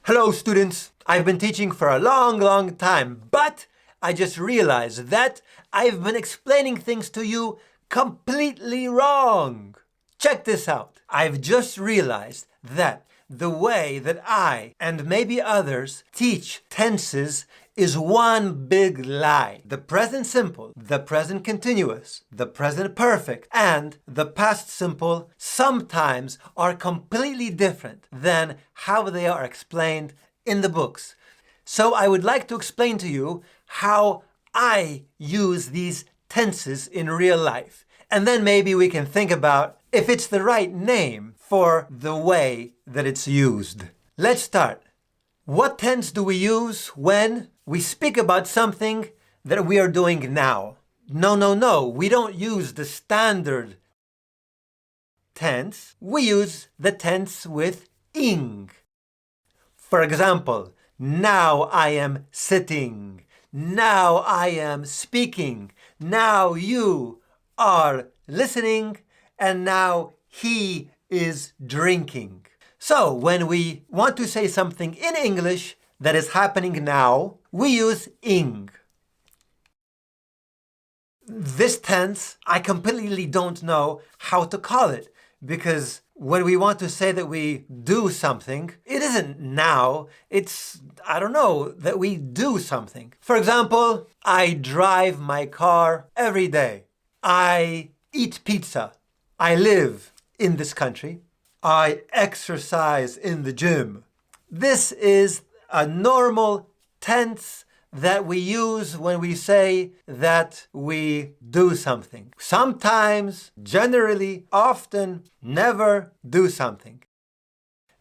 Hello students, I've been teaching for a long time, but I just realized that I've been explaining things to you completely wrong. Check this out. I've just realized that the way that I and maybe others teach tenses is one big lie. The present simple, the present continuous, the present perfect, and the past simple sometimes are completely different than how they are explained in the books. So I would like to explain to you how I use these tenses in real life. And then maybe we can think about if it's the right name for the way that it's used. Let's start. What tense do we use when we speak about something that we are doing now? No. We don't use the standard tense. We use the tense with ing. For example, now I am sitting. Now I am speaking. Now you are listening. And now he is drinking. So when we want to say something in English that is happening now, we use ing. This tense, I completely don't know how to call it, because when we want to say that we do something, it isn't now, it's, that we do something. For example, I drive my car every day. I eat pizza. I live in this country. I exercise in the gym. This is a normal tense that we use when we say that we do something. Sometimes, generally, often, never do something.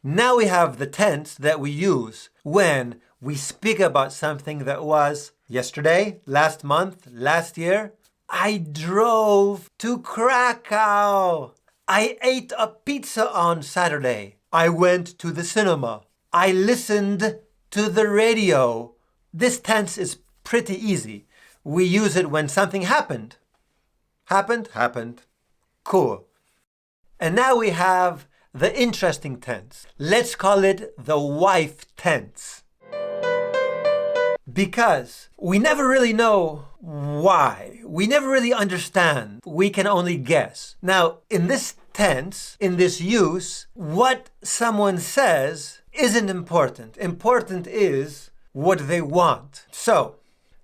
Now we have the tense that we use when we speak about something that was yesterday, last month, last year. I drove to Krakow. I ate a pizza on Saturday. I went to the cinema. I listened to the radio. This tense is pretty easy. We use it when something happened. Happened. Cool. And now we have the interesting tense. Let's call it the wife tense. Because we never really know why. We never really understand. We can only guess. Now, in this tense, in this use, what someone says isn't important. Important is what they want. So,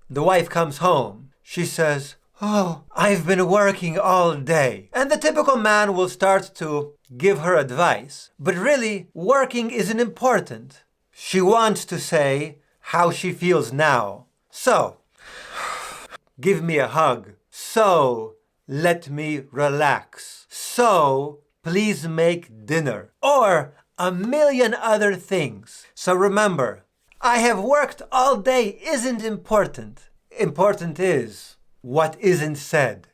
the wife comes home. She says, "Oh, I've been working all day." And the typical man will start to give her advice. But really, working isn't important. She wants to say how she feels now. So, give me a hug. So, let me relax. So, please make dinner. Or a million other things. So remember, I have worked all day isn't important. Important is what isn't said.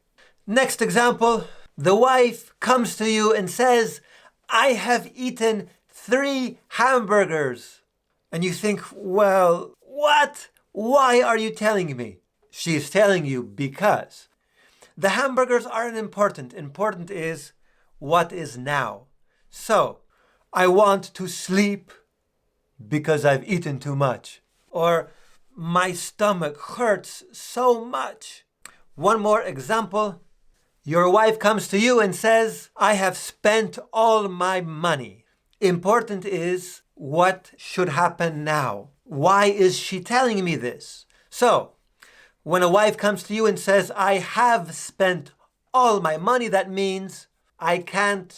Next example, the wife comes to you and says, "I have eaten 3 hamburgers." And you think, well, what? Why are you telling me? She is telling you because the hamburgers aren't important. Important is what is now. So, I want to sleep because I've eaten too much. Or my stomach hurts so much. One more example. Your wife comes to you and says, "I have spent all my money." Important is what should happen now. Why is she telling me this? So, when a wife comes to you and says, "I have spent all my money," that means I can't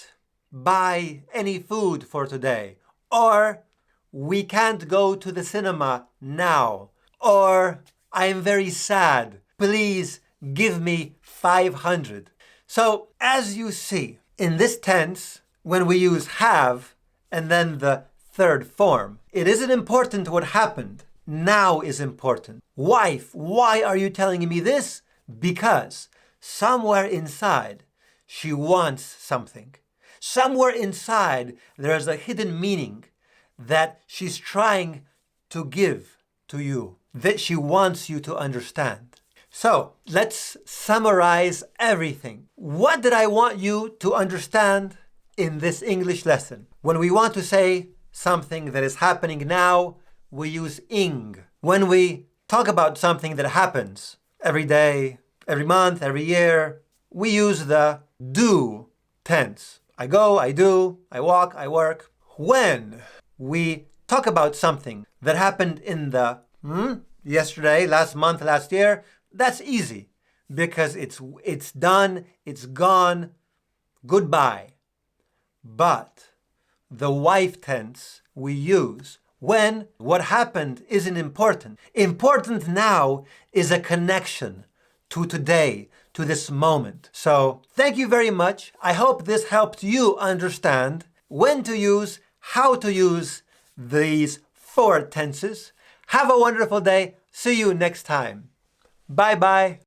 buy any food for today. Or we can't go to the cinema now. Or I'm very sad. Please give me 500. So, as you see, in this tense, when we use have and then the third form, it isn't important what happened. Now is important. Wife, why are you telling me this? Because somewhere inside, she wants something. Somewhere inside, there's a hidden meaning that she's trying to give to you, that she wants you to understand. So, let's summarize everything. What did I want you to understand in this English lesson? When we want to say something that is happening now, we use ing. When we talk about something that happens every day, every month, every year, we use the do tense. I go, I do, I walk, I work. When we talk about something that happened in the yesterday, last month, last year, that's easy because it's done, it's gone, goodbye. But the wife tense we use when what happened isn't important. Important now is a connection to today, to this moment. So thank you very much. I hope this helped you understand when to use, how to use these 4 tenses. Have a wonderful day. See you next time. Bye-bye.